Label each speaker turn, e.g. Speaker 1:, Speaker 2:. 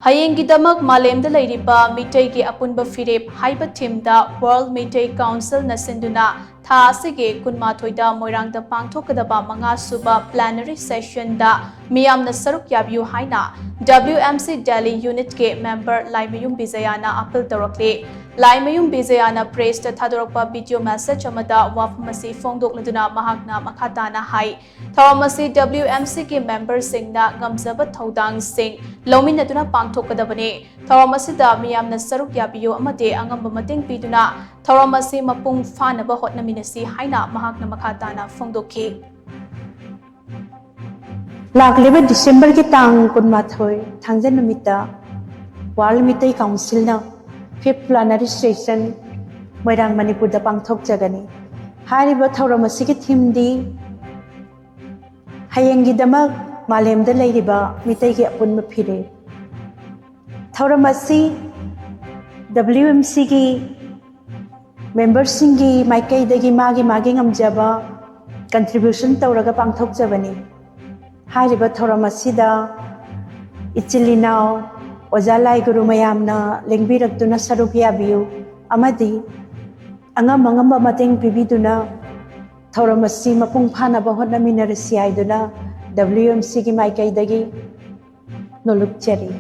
Speaker 1: Hayeng damak malem leiriba Meetei apunba phirep haiba thimda World Meetei Council na shinduna tha asigi kunmathoida Moirang Da Pangthokkadaba manga Suba Plenary session da Meeyam Saruk Yabiyu haina WMC Delhi Unit ke member Laimayum Bijaya na appeal tourakli. Laimayum Bijaya na praised thadorokpa video message amada wafamasi fongdokladuna mahakna makhatana hai. Thawamasi WMC ke member singna ngamjaba thodang sing lominaduna pangthokkadabani. Thawamasi Meeyam Saruk Yabiyu amate angamba mating piduna thawamasi mapung fanaba hotnaminasi haina mahakna makhatana fongdokhi.
Speaker 2: Lagliba December ki tang kunmathoi thangjan numita World Meetei Council na 5th Plenary Session Moirang Manipur da Pangthokkadaba. Hariba thauramasi ki theme di Hayeng damak malem leiriba Meetei ki apunba phirep. Thauramasi WMC ki members singi maikai dagi magi ngamjaba contribution tauraga pangthokkadabani. Hariba thauramasi ichilinaw ojalai guru mayamna lengbirakduna Saruk Yabiyu amadi angam mating pibiduna thauramasi mapung phanaba hotnaminarasi haiduna WMC ki maikai dagi nolukchari.